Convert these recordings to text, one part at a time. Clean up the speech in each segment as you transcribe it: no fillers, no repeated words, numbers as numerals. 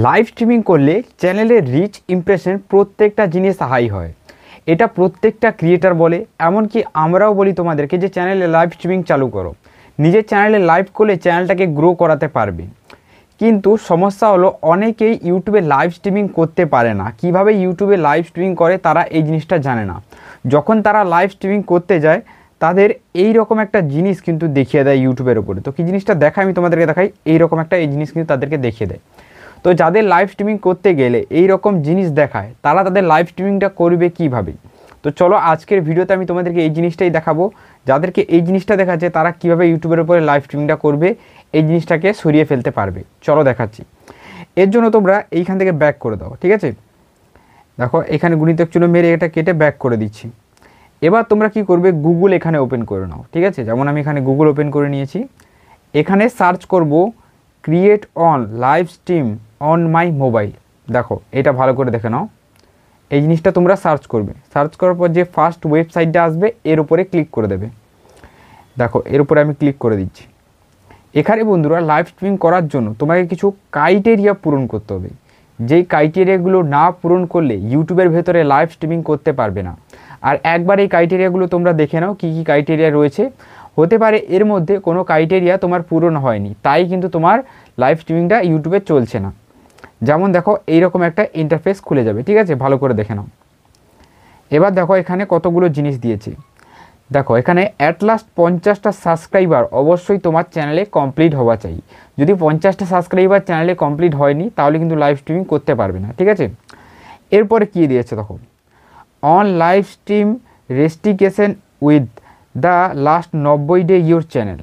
Live streaming করলে চ্যানেলের rich impression প্রত্যেকটা জিনিস হাই হয়। এটা প্রত্যেকটা ক্রিয়েটার বলে, এমনকি আমরাও বলি তোমাদেরকে যে চ্যানেলে লাইভ স্ট্রিমিং চালু করো। নিজের চ্যানেলে লাইভ করলে চ্যানেলটাকে গ্রো করাতে পারবে। কিন্তু সমস্যা হলো অনেকেই ইউটিউবে লাইভ স্ট্রিমিং করতে পারে না। কিভাবে ইউটিউবে লাইভ স্ট্রিমিং করে তারা এই জিনিসটা জানে না। যখন তারা লাইভ স্ট্রিমিং করতে যায় তাদের এই রকম একটা জিনিস কিন্তু দেখিয়ে দেয় ইউটিউবের ওপরে। তো কী জিনিসটা দেখায় আমি তোমাদেরকে দেখাই। এই রকম একটা এই জিনিস কিন্তু তাদেরকে দেখিয়ে দেয়। তো যাদের লাইভ স্ট্রিমিং করতে গেলে এই রকম জিনিস দেখায় তারা তাদের লাইভ স্ট্রিমিংটা করবে কীভাবে। তো চলো আজকের ভিডিওতে আমি তোমাদেরকে এই জিনিসটাই দেখাবো। যাদেরকে এই জিনিসটা দেখাচ্ছে তারা কীভাবে ইউটিউবের উপরে লাইভ স্ট্রিমিংটা করবে, এই জিনিসটাকে সরিয়ে ফেলতে পারবে। চলো দেখাচ্ছি। এর জন্য তোমরা এইখান থেকে ব্যাক করে দাও, ঠিক আছে। দেখো এখানে গুণিতক চিহ্ন মেরে এটা কেটে ব্যাক করে দিচ্ছি। এবার তোমরা কি করবে, গুগল এখানে ওপেন করে নাও, ঠিক আছে। যেমন আমি এখানে গুগল ওপেন করে নিয়েছি। এখানে সার্চ করব create on live stream on my mobile. দেখো এটা ভালো করে দেখে নাও। এই জিনিসটা তোমরা সার্চ করবে। সার্চ করার পর যে ফার্স্ট ওয়েবসাইটটা আসবে এর উপরে ক্লিক করে দেবে। দেখো এর উপরে আমি ক্লিক করে দিচ্ছি। এখানে বন্ধুরা লাইভ স্ট্রিমিং করার জন্য তোমাকে কিছু ক্রাইটেরিয়া পূরণ করতে হবে। যেই ক্রাইটেরিয়াগুলো না পূরণ করলে ইউটিউবের ভেতরে লাইভ স্ট্রিমিং করতে পারবে না। আর একবার এই ক্রাইটেরিয়াগুলো তোমরা দেখে নাও কী কী ক্রাইটেরিয়া রয়েছে। হতে পারে এর মধ্যে কোনো ক্রাইটেরিয়া তোমার পূরণ হয়নি, তাই কিন্তু তোমার লাইভ স্ট্রিমিংটা ইউটিউবে চলছে না। যেমন দেখো এইরকম একটা ইন্টারফেস খুলে যাবে, ঠিক আছে, ভালো করে দেখে নাও। এবার দেখো এখানে কতগুলো জিনিস দিয়েছে। দেখো এখানে অ্যাট লাস্ট 50টা সাবস্ক্রাইবার অবশ্যই তোমার চ্যানেলে কমপ্লিট হওয়া চাই। যদি 50টা সাবস্ক্রাইবার চ্যানেলে কমপ্লিট হয়নি তাহলে কিন্তু লাইভ স্ট্রিমিং করতে পারবে না, ঠিক আছে। এরপরে কী দিয়েছে দেখো, on live stream restriction with the last 90 day your channel.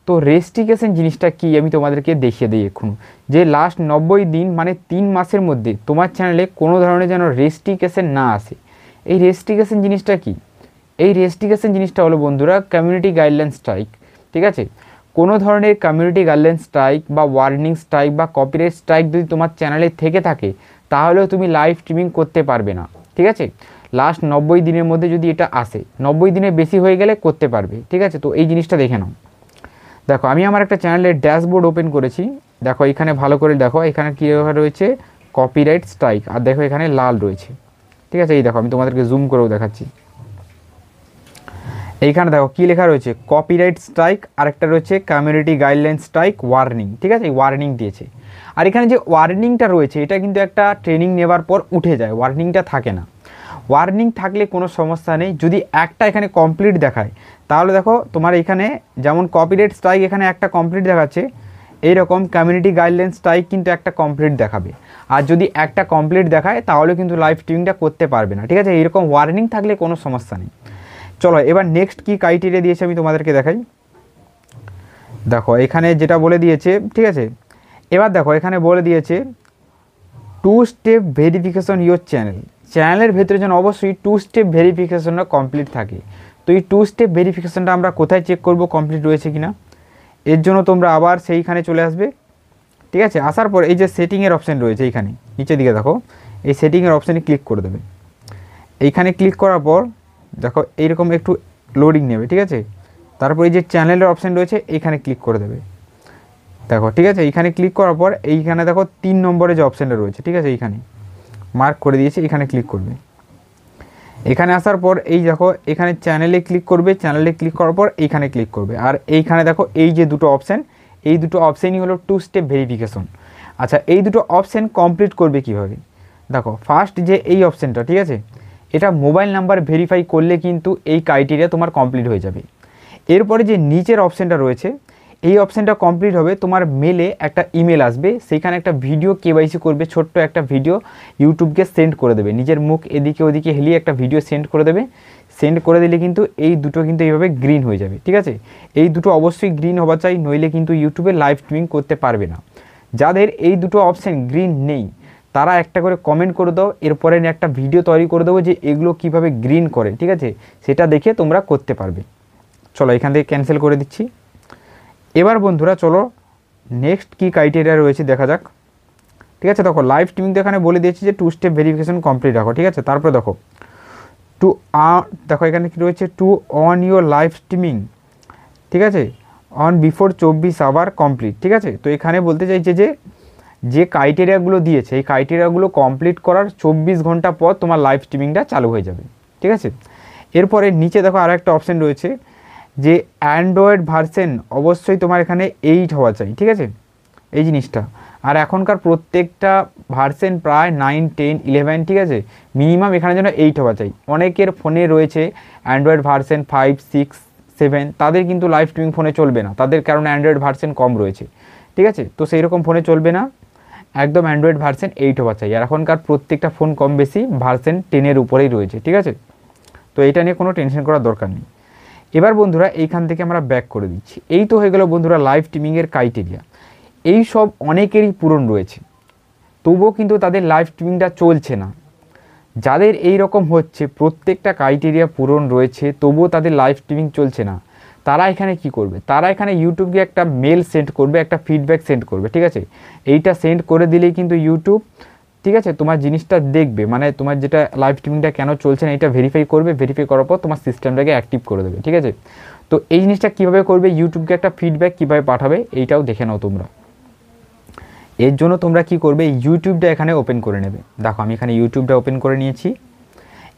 তো রেস্ট্রিকেশন জিনিসটা কি আমি তোমাদেরকে দেখিয়ে দিই এখন। যে লাস্ট 90 দিন মানে 3 মাসের মধ্যে তোমার চ্যানেলে কোনো ধরনের যেন রেস্ট্রিকেশন না আসে। এই রেস্ট্রিকেশন জিনিসটা কি? এই রেস্ট্রিকেশন জিনিসটা হলো বন্ধুরা কমিউনিটি গাইডলাইন স্ট্রাইক, ঠিক আছে। কোনো ধরনের কমিউনিটি গাইডলাইন স্ট্রাইক বা ওয়ার্নিং স্ট্রাইক বা কপিরাইট স্ট্রাইক যদি তোমার চ্যানেলে থেকে থাকে তাহলেও তুমি লাইভ স্ট্রিমিং করতে পারবে না, ঠিক আছে। লাস্ট 90 দিনের মধ্যে যদি এটা আসে, 90 দিনের বেশি হয়ে গেলে করতে পারবে, ঠিক আছে। তো এই জিনিসটা দেখে নাও। দেখো আমি আমার একটা চ্যানেলের ড্যাশবোর্ড ওপেন করেছি। দেখো এখানে ভালো করে দেখো, এখানে কী লেখা রয়েছে কপিরাইট স্ট্রাইক, আর দেখো এখানে লাল রয়েছে, ঠিক আছে। এই দেখো আমি তোমাদেরকে জুম করেও দেখাচ্ছি। এইখানে দেখো কী লেখা রয়েছে কপিরাইট স্ট্রাইক, আরেকটা রয়েছে কমিউনিটি গাইডলাইন স্ট্রাইক ওয়ার্নিং, ঠিক আছে। এই ওয়ার্নিং দিয়েছে। আর এখানে যে ওয়ার্নিংটা রয়েছে এটা কিন্তু একটা ট্রেনিং নেওয়ার পর উঠে যায়, ওয়ার্নিংটা থাকে না। ওয়ার্নিং থাকলে কোনো সমস্যা নেই, যদি একটা এখানে কমপ্লিট দেখায় তাহলে দেখো তোমার এখানে যেমন কপিরাইট স্ট্রাইক এখানে একটা কমপ্লিট দেখাচ্ছে, এইরকম কমিউনিটি গাইডলাইন স্ট্রাইক কিন্তু একটা কমপ্লিট দেখাবে। আর যদি একটা কমপ্লিট দেখায় তাহলে কিন্তু লাইভ স্ট্রিমিংটা করতে পারবে না, ঠিক আছে। এইরকম ওয়ার্নিং থাকলে কোনো সমস্যা নেই। চলো এবার নেক্সট কী ক্রাইটেরিয়া দিয়েছে আমি তোমাদেরকে দেখাই। দেখো এখানে যেটা বলে দিয়েছে, ঠিক আছে। এবার দেখো এখানে বলে দিয়েছে 2 স্টেপ ভেরিফিকেশন ইউর চ্যানেল। চ্যানেলের ভেতরে যেন অবশ্যই 2 স্টেপ ভেরিফিকেশনটা কমপ্লিট থাকে। তো এই 2 স্টেপ ভেরিফিকেশনটা আমরা কোথায় চেক করব কমপ্লিট রয়েছে কি না। এর জন্য তোমরা আবার সেইখানে চলে আসবে, ঠিক আছে। আসার পর এই যে সেটিংয়ের অপশান রয়েছে এইখানে নিচের দিকে দেখো, এই সেটিংয়ের অপশানে ক্লিক করে দেবে। এইখানে ক্লিক করার পর দেখো এইরকম একটু লোডিং নেবে, ঠিক আছে। তারপর এই যে চ্যানেলের অপশান রয়েছে এইখানে ক্লিক করে দেবে। দেখো ঠিক আছে, এইখানে ক্লিক করার পর এইখানে দেখো 3 নম্বরে যে অপশানটা রয়েছে, ঠিক আছে, এইখানে মার্ক করে দিয়েছে, এখানে ক্লিক করবে। এখানে আসার পর এই দেখো এখানে চ্যানেলে ক্লিক করবে, চ্যানেলে ক্লিক করার পর এইখানে ক্লিক করবে। আর এইখানে দেখো এই যে দুটো অপশান, এই দুটো অপশানই হলো 2 স্টেপ ভেরিফিকেশন। আচ্ছা এই দুটো অপশান কমপ্লিট করবে কীভাবে। দেখো ফার্স্ট যে এই অপশানটা, ঠিক আছে, এটা মোবাইল নাম্বার ভেরিফাই করলে কিন্তু এই ক্রাইটেরিয়া তোমার কমপ্লিট হয়ে যাবে। এরপরে যে নিচের অপশানটা রয়েছে এই অপশানটা কমপ্লিট হবে, তোমার মেলে একটা ইমেল আসবে, সেইখানে একটা ভিডিও কেওয়াইসি করবে, ছোট্ট একটা ভিডিও ইউটিউবকে সেন্ড করে দেবে। নিজের মুখ এদিকে ওদিকে হেলিয়ে একটা ভিডিও সেন্ড করে দেবে। সেন্ড করে দিলে কিন্তু এই দুটো কিন্তু এইভাবে গ্রিন হয়ে যাবে, ঠিক আছে। এই দুটো অবশ্যই গ্রিন হওয়া চাই, নইলে কিন্তু ইউটিউবে লাইভ স্ট্রিমিং করতে পারবে না। যাদের এই দুটো অপশান গ্রিন নেই তারা একটা করে কমেন্ট করে দাও, এরপরে একটা ভিডিও তৈরি করে দেবো যে এগুলো কীভাবে গ্রিন করে, ঠিক আছে, সেটা দেখে তোমরা করতে পারবে। চলো এখান থেকে ক্যান্সেল করে দিচ্ছি। এবার বন্ধুরা চলো নেক্সট কী ক্রাইটেরিয়া রয়েছে দেখা যাক, ঠিক আছে। দেখো লাইভ স্ট্রিমিং তো এখানে বলে দিয়েছি যে 2 স্টেপ ভেরিফিকেশন কমপ্লিট রাখো, ঠিক আছে। তারপরে দেখো দেখো এখানে কী রয়েছে to on your live streaming, ঠিক আছে, অন বিফোর 24 আওয়ার কমপ্লিট, ঠিক আছে। তো এখানে বলতে চাইছে যে যে ক্রাইটেরিয়াগুলো দিয়েছে এই ক্রাইটেরিয়াগুলো কমপ্লিট করার 24 ঘন্টা পর তোমার লাইভ স্ট্রিমিংটা চালু হয়ে যাবে, ঠিক আছে। এরপরে নিচে দেখো আরও একটা অপশান রয়েছে যে অ্যান্ড্রয়েড ভার্সন অবশ্যই তোমার এখানে 8 হওয়া চাই, ঠিক আছে, এই জিনিসটা। আর এখনকার প্রত্যেকটা ভার্সন প্রায় 9, 10, 11, ঠিক আছে, মিনিমাম এখানে যেন 8 হওয়া চাই। অনেকের ফোনে রয়েছে অ্যান্ড্রয়েড ভার্সন 5, 6, 7, তাদের কিন্তু লাইভ স্ট্রিমিং ফোনে চলবে না, তাদের কারণ অ্যান্ড্রয়েড ভার্সন কম রয়েছে, ঠিক আছে। তো সেই রকম ফোনে চলবে না, একদম অ্যান্ড্রয়েড ভার্সন 8 হওয়া চাই। আর এখনকার প্রত্যেকটা ফোন কম বেশি ভার্সন 10-এর উপরেই রয়েছে, ঠিক আছে। তো এটা নিয়ে কোনো টেনশন করার দরকার নেই। এবার বন্ধুরা এইখান থেকে আমরা ব্যাক করে দিচ্ছি। এই তো হয়ে গেল বন্ধুরা লাইভ স্ট্রিমিংয়ের ক্রাইটেরিয়া। এই সব অনেকেরই পূরণ রয়েছে, তবুও কিন্তু তাদের লাইভ স্ট্রিমিংটা চলছে না। যাদের এই রকম হচ্ছে, প্রত্যেকটা ক্রাইটেরিয়া পূরণ রয়েছে তবুও তাদের লাইভ স্ট্রিমিং চলছে না, তারা এখানে কি করবে, তারা এখানে ইউটিউবকে একটা মেল সেন্ড করবে, একটা ফিডব্যাক সেন্ড করবে, ঠিক আছে। এইটা সেন্ড করে দিলেই কিন্তু ইউটিউব, ঠিক আছে, তোমার জিনিসটা দেখবে, মানে তোমার যেটা লাইভ স্ট্রিমিংটা কেন চলছে না এটা ভেরিফাই করবে, ভেরিফাই করার পর তোমার সিস্টেমটাকে অ্যাক্টিভ করে দেবে, ঠিক আছে। তো এই জিনিসটা কীভাবে করবে, ইউটিউবকে একটা ফিডব্যাক কীভাবে পাঠাবে এইটাও দেখে নাও তোমরা। এর জন্য তোমরা কি করবে, ইউটিউবটা এখানে ওপেন করে নেবে। দেখো আমি এখানে ইউটিউবটা ওপেন করে নিয়েছি।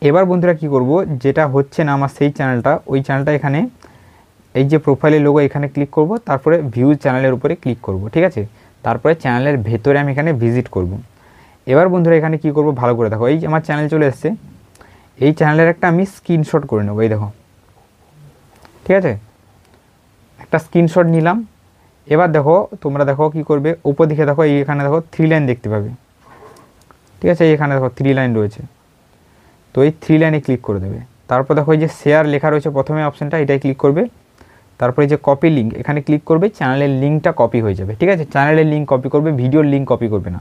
এবার বন্ধুরা কি করব, যেটা হচ্ছে না আমার সেই চ্যানেলটা, ওই চ্যানেলটা এখানে এই যে প্রোফাইলের লোগো এখানে ক্লিক করব, তারপরে ভিউ চ্যানেলের উপরে ক্লিক করব, ঠিক আছে। তারপরে চ্যানেলের ভেতরে আমি এখানে ভিজিট করব। এবার বন্ধুরা এখানে কি করব, ভালো করে দেখো, এই আমার চ্যানেল চলে এসছে, এই চ্যানেলের একটা আমি স্ক্রিনশট করে নেবো, এই দেখো, ঠিক আছে, একটা স্ক্রিনশট নিলাম। এবার দেখো তোমরা দেখো কি করবে, উপর দিকে দেখো এইখানে দেখো 3 লাইন দেখতে পাবে, ঠিক আছে, এইখানে দেখো 3 লাইন রয়েছে, তো এই 3 লাইনে ক্লিক করে দেবে। তারপর দেখো এই যে শেয়ার লেখা রয়েছে প্রথমে অপশানটা, এটাই ক্লিক করবে। তারপরে যে কপি লিঙ্ক এখানে ক্লিক করবে, চ্যানেলের লিঙ্কটা কপি হয়ে যাবে, ঠিক আছে। চ্যানেলের লিঙ্ক কপি করবে, ভিডিওর লিঙ্ক কপি করবে না,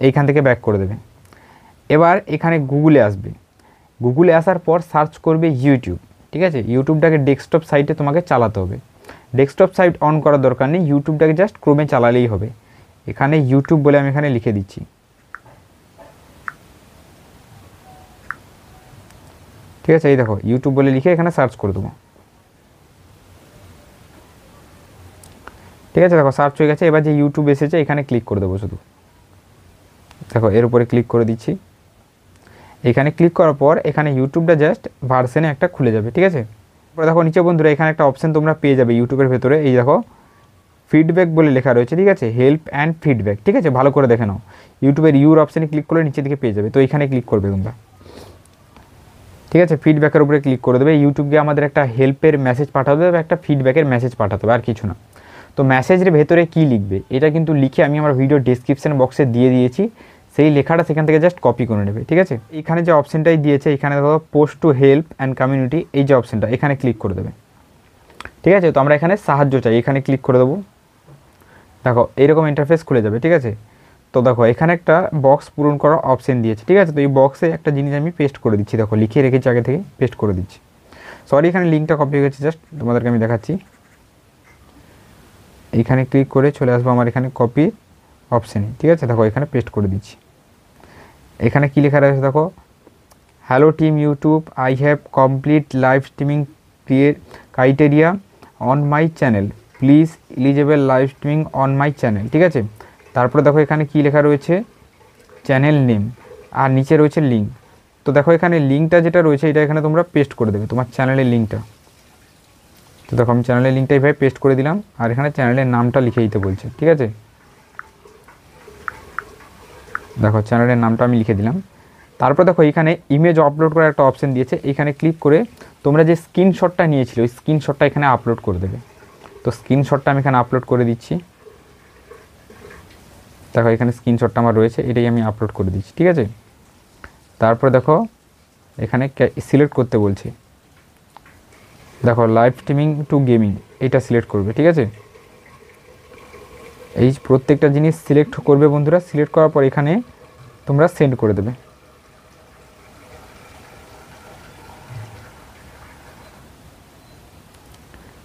এইখান থেকে ব্যাক করে দেবে। এবার এখানে গুগলে আসবে, গুগলে আসার পর সার্চ করবে ইউটিউব, ঠিক আছে। ইউটিউবটাকে ডেস্কটপ সাইটে তোমাকে চালাতে হবে, ডেস্কটপ সাইট অন করার দরকার নেই, ইউটিউবটাকে জাস্ট ক্রোমে চালালেই হবে। এখানে ইউটিউব বলে আমি এখানে লিখে দিচ্ছি, ঠিক আছে। এই দেখো ইউটিউব বলে লিখে এখানে সার্চ করে দেবো, ঠিক আছে। দেখো সার্চ হয়ে গেছে। এবার যে ইউটিউব এসেছে এখানে ক্লিক করে দেবো শুধু, দেখো এর উপরে ক্লিক করে দিচ্ছি। এখানে ক্লিক করার পর এখানে ইউটিউবটা জাস্ট ভার্সনে একটা খুলে যাবে, ঠিক আছে। তারপরে দেখো নিচে বন্ধুরা এখানে একটা অপশান তোমরা পেয়ে যাবে ইউটিউবের ভেতরে, এই দেখো ফিডব্যাক বলে লেখা রয়েছে, ঠিক আছে, হেল্প অ্যান্ড ফিডব্যাক, ঠিক আছে, ভালো করে দেখে নাও। ইউটিউবের ইউর অপশানে ক্লিক করলে নিচের দিকে পেয়ে যাবে, তো এখানে ক্লিক করবে তোমরা, ঠিক আছে। ফিডব্যাকের উপরে ক্লিক করে দেবে। ইউটিউবকে আমাদের একটা হেল্পের মেসেজ পাঠাতে হবে, একটা ফিডব্যাকের মেসেজ পাঠাতে হবে, আর কিছু না। তো মেসেজের ভেতরে কি লিখবে এটা কিন্তু লিখে আমি আমার ভিডিও ডেসক্রিপশন বক্সে দিয়ে দিয়েছি, সেই লেখাটা সেখান থেকে জাস্ট কপি করে নেবে, ঠিক আছে। এখানে যে অপশানটাই দিয়েছে এখানে দেখো post to help and community, এই যে অপশানটা এখানে ক্লিক করে দেবে, ঠিক আছে। তো আমরা এখানে সাহায্য চাই, এখানে ক্লিক করে দেবো। দেখো এইরকম ইন্টারফেস খুলে যাবে, ঠিক আছে। তো দেখো এখানে একটা বক্স পূরণ করার অপশান দিয়েছে, ঠিক আছে। তো এই বক্সে একটা জিনিস আমি পেস্ট করে দিচ্ছি, দেখো লিখে রেখেছি আগে থেকে, পেস্ট করে দিচ্ছি। সরি এখানে লিঙ্কটা কপি হয়ে গেছে, জাস্ট তোমাদেরকে আমি দেখাচ্ছি। এইখানে ক্লিক করে চলে আসবো আমার এখানে কপি অপশানে, ঠিক আছে। দেখো এখানে পেস্ট করে দিচ্ছি। এখানে কী লেখা রয়েছে দেখো, hello team YouTube, I have complete live streaming criteria on my channel, please eligible live streaming on my channel, ঠিক আছে। তারপরে দেখো এখানে কী লেখা রয়েছে, চ্যানেল নেম, আর নিচে রয়েছে লিঙ্ক। তো দেখো এখানে লিঙ্কটা যেটা রয়েছে এটা এখানে তোমরা পেস্ট করে দেবে, তোমার চ্যানেলের লিঙ্কটা। তো দেখো আমি চ্যানেলের লিঙ্কটা এইভাবে পেস্ট করে দিলাম, আর এখানে চ্যানেলের নামটা লিখে দিতে বলছে, ঠিক আছে। দেখো চ্যানেলের নামটা আমি লিখে দিলাম। তারপর দেখো এখানে ইমেজ আপলোড করার একটা অপশান দিয়েছে, এখানে ক্লিক করে তোমরা যে স্ক্রিনশটটা নিয়েছিলে ওই স্ক্রিনশটটা এখানে আপলোড করে দেবে। তো স্ক্রিনশটটা আমি এখানে আপলোড করে দিচ্ছি। দেখো এখানে স্ক্রিনশটটা আমার রয়েছে, এটাই আমি আপলোড করে দিচ্ছি, ঠিক আছে। তারপর দেখো এখানে সিলেক্ট করতে বলছে, দেখো লাইভ স্ট্রিমিং টু গেমিং, এটা সিলেক্ট করবে, ঠিক আছে। এই প্রত্যেকটা জিনিস সিলেক্ট করবে বন্ধুরা। সিলেক্ট করার পর এখানে তোমরা সেন্ড করে দেবে,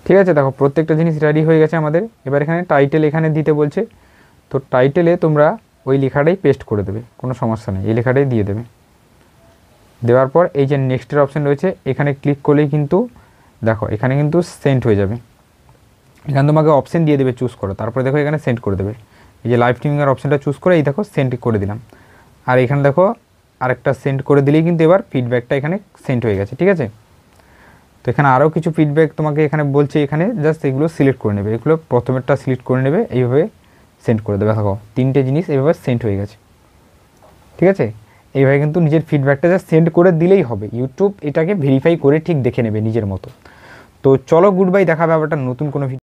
ঠিক আছে। দেখো প্রত্যেকটা জিনিস রেডি হয়ে গেছে আমাদের। এবার এখানে টাইটেল এখানে দিতে বলছে, তো টাইটেলে তোমরা ওই লেখাটাই পেস্ট করে দেবে, কোনো সমস্যা নেই, এই লেখাটাই দিয়ে দেবে। দেওয়ার পর এই যে নেক্সটের অপশান রয়েছে এখানে ক্লিক করলেই কিন্তু দেখো এখানে কিন্তু সেন্ড হয়ে যাবে। এখানে তোমাকে অপশান দিয়ে দেবে চুজ করো, তারপরে দেখো এখানে সেন্ড করে দেবে। এই যে লাইভ স্ট্রিমিংয়ের অপশানটা চুজ করে এই দেখো সেন্ড করে দিলাম, আর এখানে দেখো আরেকটা সেন্ড করে দিলেই কিন্তু এবার ফিডব্যাকটা এখানে সেন্ড হয়ে গেছে। ঠিক আছে, তো এখানে আরও কিছু ফিডব্যাক তোমাকে এখানে বলছে, এখানে জাস্ট এগুলো সিলেক্ট করে নেবে, এগুলো প্রথমেরটা সিলেক্ট করে নেবে, এইভাবে সেন্ড করে দেবে। দেখো 3টে জিনিস এইভাবে সেন্ড হয়ে গেছে। ঠিক আছে, এইভাবে কিন্তু নিজের ফিডব্যাকটা জাস্ট সেন্ড করে দিলেই হবে, ইউটিউব এটাকে ভেরিফাই করে ঠিক দেখে নেবে নিজের মতো। তো চলো গুড বাই, দেখা হবে আবার একটা নতুন কোনো ভিডিও।